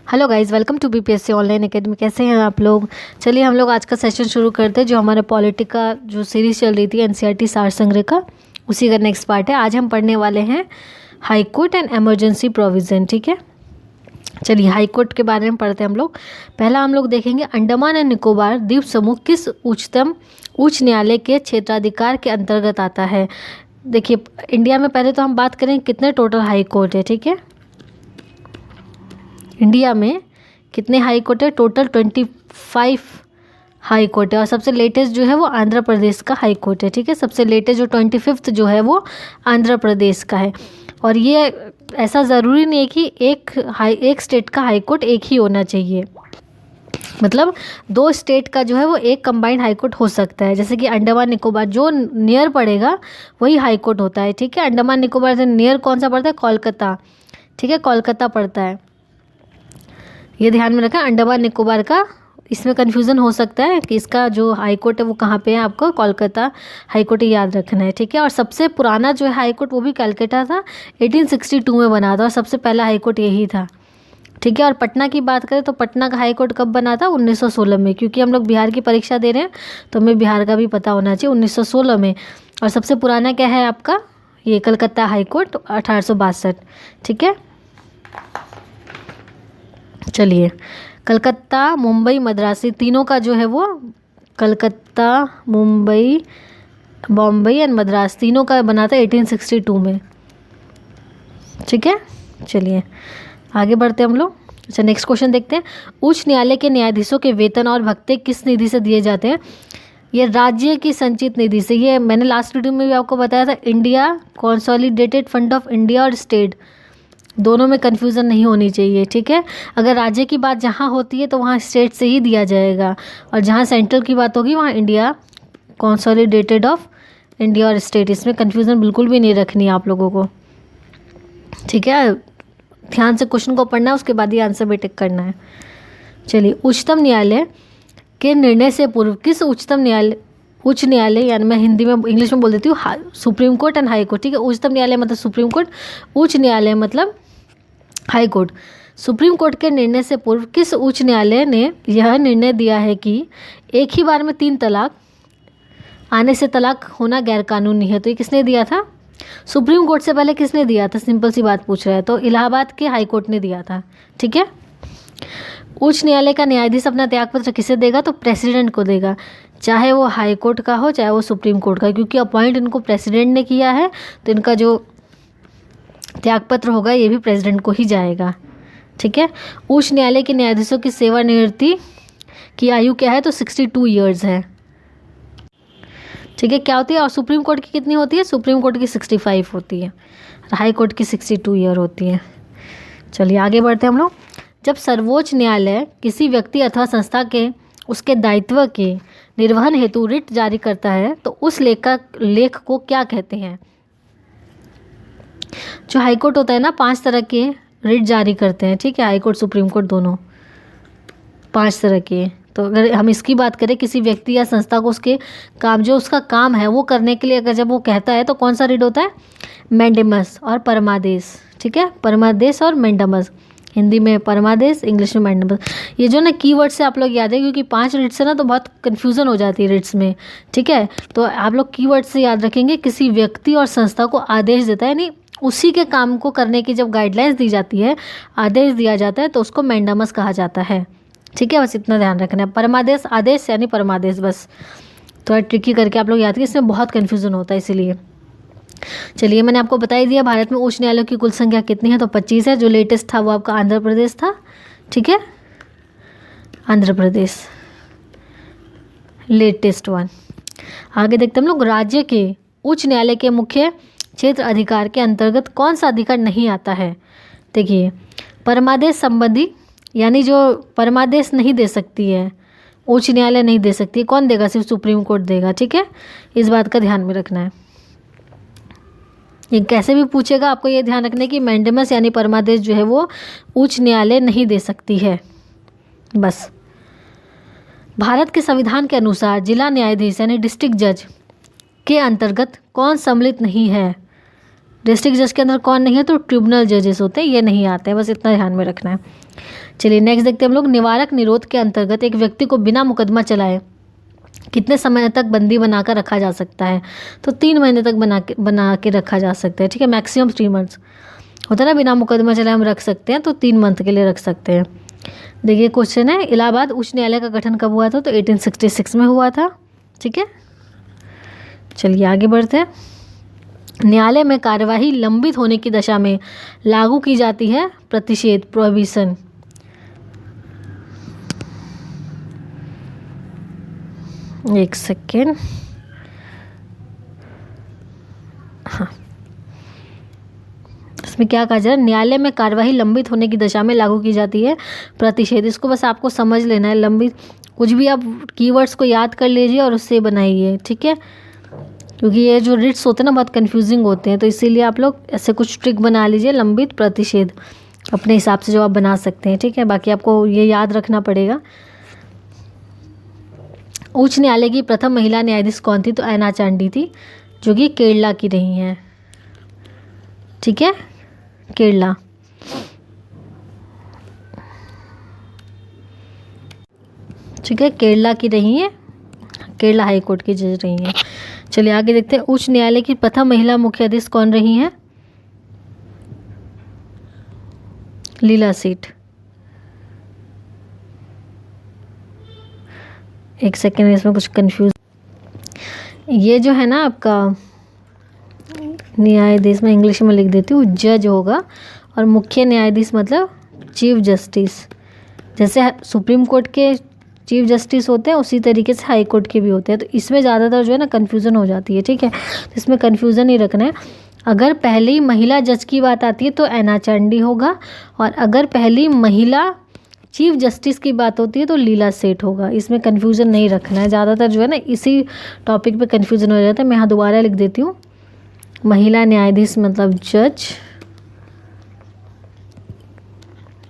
Hello guys, welcome to BPSC online academy. कैसे हैं आप लोग? चलिए हम लोग आज का सेशन शुरू करते हैं। जो हमारे पॉलिटी का जो सीरीज़ चल रही थी एनसीईआरटी सार संग्रह का, उसी का नेक्स्ट पार्ट है। आज हम पढ़ने वाले हैं high court and emergency provision. ठीक है, चलिए हाई कोर्ट के बारे में पढ़ते हैं हम लोग। पहला हम लोग देखेंगे अंडमान एंड निकोबार द्वीप समूह किस उच्च न्यायालय के क्षेत्राधिकार के अंतर्गत आता है। देखिए इंडिया में पहले तो हम बात करें कितने टोटल हाई कोर्ट है। ठीक है, इंडिया में कितने हाई कोर्ट है? टोटल 25 हाई कोर्ट है। और सबसे लेटेस्ट जो है वो आंध्र प्रदेश का हाई कोर्ट है। ठीक है, सबसे लेटेस्ट जो 25th जो है वो आंध्र प्रदेश का है। और ये ऐसा ज़रूरी नहीं है कि एक स्टेट का हाई कोर्ट एक ही होना चाहिए। मतलब दो स्टेट का जो है वो एक कंबाइंड हाई कोर्ट हो सकता है। जैसे कि अंडमान निकोबार जो नियर पड़ेगा वही हाई कोर्ट होता है। ठीक है, अंडमान निकोबार से नियर कौन सा पड़ता है? कोलकाता। ठीक है, कोलकाता पड़ता है, ये ध्यान में रखें। अंडमान निकोबार का इसमें कन्फ्यूज़न हो सकता है कि इसका जो हाई कोर्ट है वो कहाँ पे है। आपको कोलकाता हाई कोर्ट याद रखना है। ठीक है, और सबसे पुराना जो है हाई कोर्ट वो भी कलकत्ता था, 1862 में बना था और सबसे पहला हाई कोर्ट यही था। ठीक है, और पटना की बात करें तो पटना का हाई कोर्ट कब बना था? 1916 में। क्योंकि हम लोग बिहार की परीक्षा दे रहे हैं तो हमें बिहार का भी पता होना चाहिए, 1916 में। और सबसे पुराना क्या है आपका? ये कलकत्ता हाई कोर्ट 1862। ठीक है, चलिए कलकत्ता, मुंबई, मद्रासी तीनों का जो है वो कलकत्ता, मुंबई, बॉम्बे एंड मद्रास तीनों का बना था 1862 में। ठीक है, चलिए आगे बढ़ते हैं हम लोग। अच्छा, नेक्स्ट क्वेश्चन देखते हैं। उच्च न्यायालय के न्यायाधीशों के वेतन और भत्ते किस निधि से दिए जाते हैं? ये राज्य की संचित निधि से। ये मैंने लास्ट वीडियो में भी आपको बताया था, India consolidated fund of India और स्टेट दोनों में कन्फ्यूज़न नहीं होनी चाहिए। ठीक है, अगर राज्य की बात जहाँ होती है तो वहाँ स्टेट से ही दिया जाएगा, और जहाँ सेंट्रल की बात होगी वहाँ इंडिया कंसोलिडेटेड ऑफ इंडिया और स्टेट। इसमें कन्फ्यूज़न बिल्कुल भी नहीं रखनी है आप लोगों को। ठीक है, ध्यान से क्वेश्चन को पढ़ना है, उसके बाद ही आंसर भी टिक करना है। चलिए, उच्चतम न्यायालय के निर्णय से पूर्व किस उच्च न्यायालय, यानी मैं हिंदी में इंग्लिश में बोल देती हूँ, supreme court and high court. ठीक है, उच्चतम न्यायालय मतलब सुप्रीम कोर्ट, उच्च न्यायालय मतलब हाई कोर्ट। सुप्रीम कोर्ट के निर्णय से पूर्व किस उच्च न्यायालय ने यह निर्णय दिया है कि एक ही बार में 3 तलाक आने से तलाक होना गैरकानूनी है? तो ये किसने दिया था? सुप्रीम कोर्ट से पहले किसने दिया था? सिंपल सी बात पूछ रहा है तो इलाहाबाद के हाई कोर्ट ने दिया था। ठीक है, उच्च न्यायालय का न्यायाधीश अपना त्यागपत्र किसे देगा? तो प्रेसिडेंट को देगा, चाहे वो हाई कोर्ट का हो चाहे वो सुप्रीम कोर्ट का। क्योंकि अपॉइंट इनको प्रेसिडेंट ने किया है तो इनका जो त्यागपत्र होगा ये भी प्रेसिडेंट को ही जाएगा। ठीक है, उच्च न्यायालय के न्यायाधीशों की सेवानिवृत्ति की आयु क्या है? तो 62 ईयर्स है। ठीक है, क्या होती है? और सुप्रीम कोर्ट की कितनी होती है? सुप्रीम कोर्ट की 65 होती है, हाई कोर्ट की 62 ईयर होती है। चलिए आगे बढ़ते हैं हम लोग। जब सर्वोच्च न्यायालय किसी व्यक्ति अथवा संस्था के उसके दायित्व के निर्वहन हेतु रिट जारी करता है तो उस लेख को क्या कहते हैं? जो हाई कोर्ट होता है ना, 5 तरह के रिट जारी करते हैं। ठीक है, हाई कोर्ट सुप्रीम कोर्ट दोनों 5 तरह के। तो अगर हम इसकी बात करें, किसी व्यक्ति या संस्था को उसके काम, जो उसका काम है वो करने के लिए अगर जब वो कहता है तो कौन सा रिट होता है? मैंडेमस और परमादेश। ठीक है, परमादेश और मैंडेमस, हिंदी में परमादेश, इंग्लिश में मैंडेमस। ये जो ना कीवर्ड से आप लोग याद है, क्योंकि 5 रिट्स है ना तो बहुत कन्फ्यूज़न हो जाती है रिट्स में। ठीक है, तो आप लोग कीवर्ड से याद रखेंगे। किसी व्यक्ति और संस्था को आदेश देता है, यानी उसी के काम को करने की जब गाइडलाइंस दी जाती है, आदेश दिया जाता है, तो उसको मैंडेमस कहा जाता है। ठीक है, बस इतना ध्यान रखना है। परमादेश, आदेश यानी परमादेश, बस थोड़ा ट्रिकी करके आप लोग याद करिए, इसमें बहुत कन्फ्यूज़न होता है इसीलिए। चलिए मैंने आपको बता ही दिया भारत में उच्च न्यायालयों की कुल संख्या कितनी है? तो 25 है। जो लेटेस्ट था वो आपका आंध्र प्रदेश था। ठीक है, आंध्र प्रदेश लेटेस्ट वन। आगे देखते हैं हम लोग। राज्य के उच्च न्यायालय के मुख्य क्षेत्र अधिकार के अंतर्गत कौन सा अधिकार नहीं आता है? देखिए, परमादेश संबंधी, यानी जो परमादेश नहीं दे सकती है उच्च न्यायालय, नहीं दे सकती है। कौन देगा? सिर्फ सुप्रीम कोर्ट देगा। ठीक है, इस बात का ध्यान में रखना है। ये कैसे भी पूछेगा, आपको ये ध्यान रखना है कि मैंडेमस यानी परमादेश जो है वो उच्च न्यायालय नहीं दे सकती है। बस भारत के संविधान के अनुसार जिला न्यायाधीश यानी डिस्ट्रिक्ट जज के अंतर्गत कौन सम्मिलित नहीं है? डिस्ट्रिक्ट जज के अंदर कौन नहीं है, तो ट्रिब्यूनल जजेस होते हैं, ये नहीं आते हैं, बस इतना ध्यान में रखना है। चलिए नेक्स्ट देखते हैं हम लोग। निवारक निरोध के अंतर्गत एक व्यक्ति को बिना मुकदमा चलाए कितने समय तक बंदी बनाकर रखा जा सकता है, तो 3 महीने तक बना के रखा जा सकता है, ठीक है। मैक्सिमम 3 मंथ्स होता है ना, बिना मुकदमा चलाए हम रख सकते हैं, तो 3 मंथ के लिए रख सकते हैं। देखिए क्वेश्चन है, इलाहाबाद उच्च न्यायालय का गठन कब हुआ था, तो 1866 में हुआ था, ठीक है। चलिए आगे बढ़ते हैं। न्यायालय में कार्यवाही लंबित होने की दशा में लागू की जाती है प्रतिषेध, प्रोहिबिशन। एक सेकेंड, हाँ, इसमें क्या कहा जा रहा है, न्यायालय में कार्यवाही लंबित होने की दशा में लागू की जाती है प्रतिषेध। इसको बस आपको समझ लेना है, लंबित, कुछ भी आप कीवर्ड्स को याद कर लीजिए और उससे बनाइए, ठीक है। क्योंकि ये जो रिट्स होते हैं ना बहुत कंफ्यूजिंग होते हैं, तो इसीलिए आप लोग ऐसे कुछ ट्रिक बना लीजिए, लंबित, प्रतिषेध, अपने हिसाब से जो आप बना सकते हैं, ठीक है। बाकी आपको ये याद रखना पड़ेगा। उच्च न्यायालय की प्रथम महिला न्यायाधीश कौन थी, तो ऐना चांडी थी, जो कि केरला की रही हैं, ठीक है, केरला। ठीक है, केरला की रही हैं, केरला हाई कोर्ट की जज रही हैं। चलिए आगे देखते हैं। उच्च न्यायालय की प्रथम महिला मुख्याधीश कौन रही हैं, लीला सेठ। एक सेकेंड, इसमें कुछ कंफ्यूज, ये जो है ना आपका न्यायाधीश, मैं इंग्लिश में लिख देती हूँ, जज होगा, और मुख्य न्यायाधीश मतलब चीफ जस्टिस। जैसे सुप्रीम कोर्ट के चीफ जस्टिस होते हैं उसी तरीके से हाई कोर्ट के भी होते हैं, तो इसमें ज़्यादातर जो है ना कन्फ्यूज़न हो जाती है, ठीक है। तो इसमें कन्फ्यूज़न नहीं रखना है। अगर पहली महिला जज की बात आती है तो ऐना चांडी होगा, और अगर पहली महिला चीफ जस्टिस की बात होती है तो लीला सेठ होगा। इसमें कन्फ्यूज़न नहीं रखना है, ज़्यादातर जो है ना इसी टॉपिक पे कन्फ्यूज़न हो जाता है। मैं यहाँ दोबारा लिख देती हूँ, महिला न्यायाधीश मतलब जज,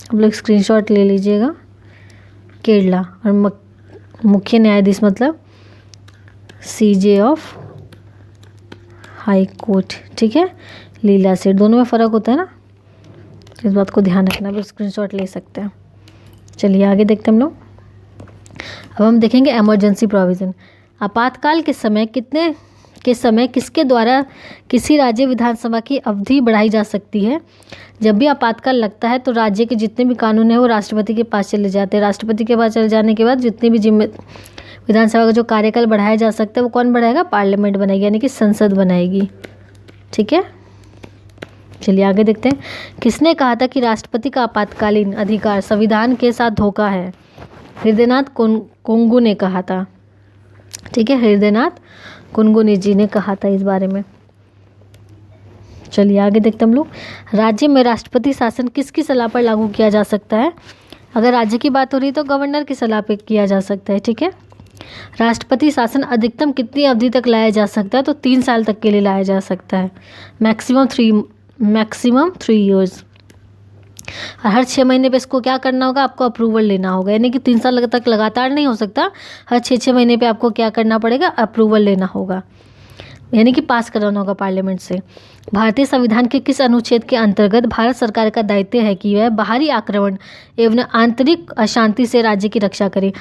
आप लोग स्क्रीनशॉट ले लीजिएगा, केरला, और मुख्य न्यायाधीश मतलब सीजे ऑफ हाई कोर्ट, ठीक है, लीला सेठ। दोनों में फ़र्क होता है ना, इस बात को ध्यान रखना, भी स्क्रीनशॉट ले सकते हैं। चलिए आगे देखते हैं हम लोग। अब हम देखेंगे इमरजेंसी प्रोविज़न। आपातकाल के समय किसके द्वारा किसी राज्य विधानसभा की अवधि बढ़ाई जा सकती है। जब भी आपातकाल लगता है तो राज्य के जितने भी कानून हैं वो राष्ट्रपति के पास चले जाते हैं। राष्ट्रपति के पास चले जाने के बाद जितने भी विधानसभा का जो कार्यकाल बढ़ाया जा सकता है वो कौन बढ़ाएगा, पार्लियामेंट बनाएगी, यानी कि संसद बनाएगी, ठीक है। चलिए आगे देखते हैं। किसने कहा था कि राष्ट्रपति का आपातकालीन अधिकार संविधान के साथ धोखा है। हृदयनाथ कोंगू ने कहा था, ठीक है, हृदयनाथ कुनगुनी जी ने कहा था इस बारे में। चलिए आगे देखते हम लोग। राज्य में राष्ट्रपति शासन किसकी सलाह पर लागू किया जा सकता है। अगर राज्य की बात हो रही है तो गवर्नर की सलाह पर किया जा सकता है, ठीक है। राष्ट्रपति शासन अधिकतम कितनी अवधि तक लाया जा सकता है, तो 3 साल तक के लिए लाया जा सकता है, मैक्सिमम 3 ईयर्स। और हर 6 महीने पे इसको क्या करना होगा, आपको अप्रूवल लेना होगा, यानी कि 3 साल तक लगातार नहीं हो सकता, हर 6 महीने पे आपको क्या करना पड़ेगा, अप्रूवल लेना होगा, यानी कि पास कराना होगा पार्लियामेंट से। भारतीय संविधान के किस अनुच्छेद के अंतर्गत भारत सरकार का दायित्व है कि वह बाहरी आक्रमण एवं आंतरिक अशांति से राज्य की रक्षा करे।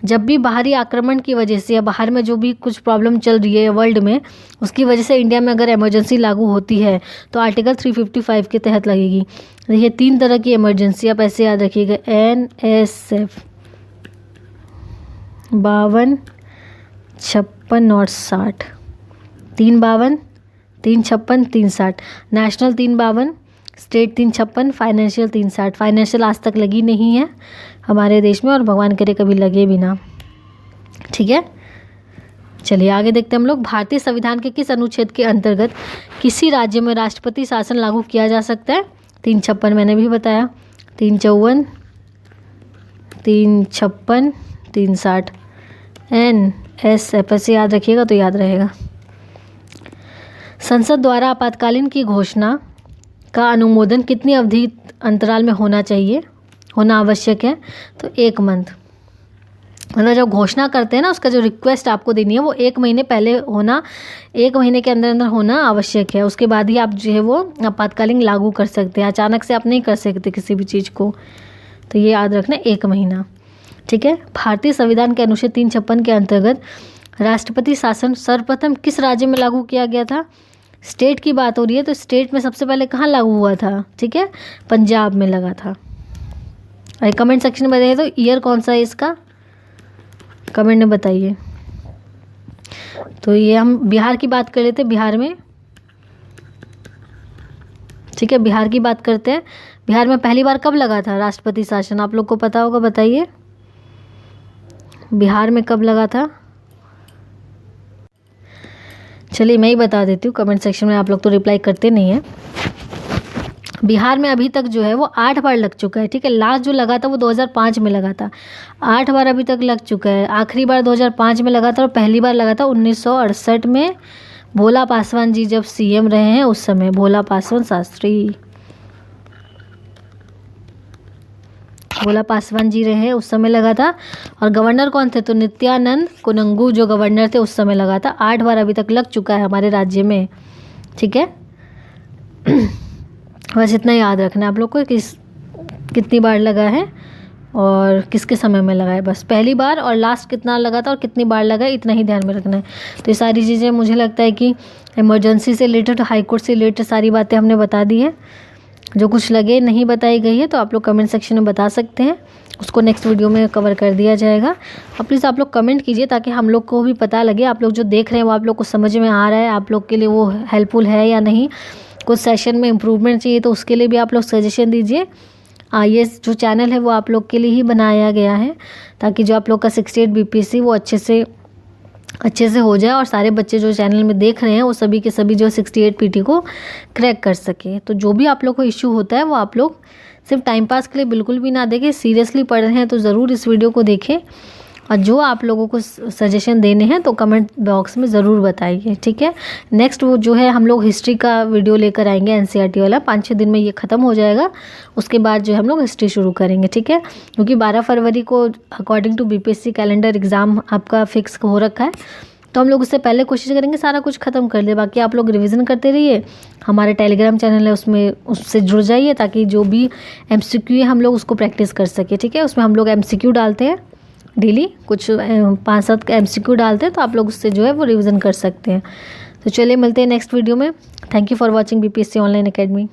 जब भी बाहरी आक्रमण की वजह से या बाहर में जो भी कुछ प्रॉब्लम चल रही है वर्ल्ड में, उसकी वजह से इंडिया में अगर इमरजेंसी लागू होती है तो आर्टिकल 355 के तहत लगेगी। देखिए 3 तरह की इमरजेंसी आप ऐसे याद रखिएगा, NSF 52, 56 और 60। 352, 356, 360। National 352, state 356, financial 360। फाइनेंशियल आज तक लगी नहीं है हमारे देश में, और भगवान करे कभी लगे भी ना, ठीक है। चलिए आगे देखते हैं हम लोग। भारतीय संविधान के किस अनुच्छेद के अंतर्गत किसी राज्य में राष्ट्रपति शासन लागू किया जा सकता है। 356 मैंने भी बताया, 354, 356, 360। NSF ऐसे याद रखिएगा तो याद रहेगा। संसद द्वारा आपातकालीन की घोषणा का अनुमोदन कितनी अवधि अंतराल में होना आवश्यक है, तो 1 मंथ। मतलब जब घोषणा करते हैं ना, उसका जो रिक्वेस्ट आपको देनी है वो 1 महीने पहले होना, 1 महीने के अंदर अंदर होना आवश्यक है। उसके बाद ही आप जो है वो आपातकालीन लागू कर सकते हैं। अचानक से आप नहीं कर सकते किसी भी चीज़ को, तो ये याद रखना 1 महीना, ठीक है। भारतीय संविधान के अनुच्छेद 356 के अंतर्गत राष्ट्रपति शासन सर्वप्रथम किस राज्य में लागू किया गया था? स्टेट की बात हो रही है तो स्टेट में सबसे पहले कहाँ लागू हुआ था? ठीक है, पंजाब में लगा था। और कमेंट सेक्शन में बताइए तो ईयर कौन सा है इसका, कमेंट में बताइए। तो ये हम बिहार की बात कर लेते हैं, बिहार में, ठीक है, बिहार की बात करते हैं। बिहार में पहली बार कब लगा था राष्ट्रपति शासन? आप लोग को पता होगा, बताइए बिहार में कब लगा था। चलिए मैं ही बता देती हूँ कमेंट सेक्शन में, आप लोग तो रिप्लाई करते नहीं हैं। बिहार में अभी तक जो है वो 8 बार लग चुका है, ठीक है। लास्ट जो लगा था वो 2005 में लगा था, 8 बार अभी तक लग चुका है। आखिरी बार 2005 में लगा था और पहली बार लगा था 1968 में, भोला पासवान जी जब सीएम रहे हैं उस समय, भोला पासवान शास्त्री, भोला पासवान जी रहे उस समय लगा था। और गवर्नर कौन थे? तो नित्यानंद कोनंगू जो गवर्नर थे उस समय लगा था। 8 बार अभी तक लग चुका है हमारे राज्य में, ठीक है। बस इतना याद रखना है आप लोग को, कितनी बार लगा है और किसके समय में लगा है। बस पहली बार और लास्ट कितना लगा था और कितनी बार लगा है, इतना ही ध्यान में रखना है। तो ये सारी चीज़ें मुझे लगता है कि इमरजेंसी से रिलेटेड, हाईकोर्ट से रिलेटेड सारी बातें हमने बता दी है। जो कुछ लगे नहीं बताई गई है तो आप लोग कमेंट सेक्शन में बता सकते हैं, उसको नेक्स्ट वीडियो में कवर कर दिया जाएगा। और प्लीज़ आप लोग कमेंट कीजिए ताकि हम लोग को भी पता लगे, आप लोग जो देख रहे हैं वो आप लोग को समझ में आ रहा है, आप लोग के लिए वो हेल्पफुल है या नहीं। कुछ सेशन में इम्प्रूवमेंट चाहिए तो उसके लिए भी आप लोग सजेशन दीजिए। ये जो चैनल है वो आप लोग के लिए ही बनाया गया है ताकि जो आप लोग का 68 बीपीएससी वो अच्छे से हो जाए और सारे बच्चे जो चैनल में देख रहे हैं वो सभी के सभी जो 68 पीटी को क्रैक कर सके। तो जो भी आप लोग को इश्यू होता है वो आप लोग सिर्फ टाइम पास के लिए बिल्कुल भी ना देखें, सीरियसली पढ़ रहे हैं तो ज़रूर इस वीडियो को देखें। और जो आप लोगों को सजेशन देने हैं तो कमेंट बॉक्स में ज़रूर बताइए, ठीक है। नेक्स्ट वो जो है हम लोग हिस्ट्री का वीडियो लेकर आएंगे, एनसीईआरटी वाला, 5-6 दिन में ये ख़त्म हो जाएगा। उसके बाद जो है हम लोग हिस्ट्री शुरू करेंगे, ठीक है। क्योंकि 12 फरवरी को according to BPSC calendar exam आपका फिक्स हो रखा है, तो हम लोग उससे पहले कोशिश करेंगे सारा कुछ ख़त्म कर दे। बाकी आप लोग रिवीजन करते रहिए, हमारे टेलीग्राम चैनल है उससे जुड़ जाइए ताकि जो भी एमसीक्यू है हम लोग उसको प्रैक्टिस कर सके, ठीक है। उसमें हम लोग एमसीक्यू डालते हैं डेली, कुछ 5-7 एमसीक्यू डालते हैं तो आप लोग उससे जो है वो रिवीजन कर सकते हैं। तो चलिए मिलते हैं नेक्स्ट वीडियो में। Thank you for watching BPSC online academy.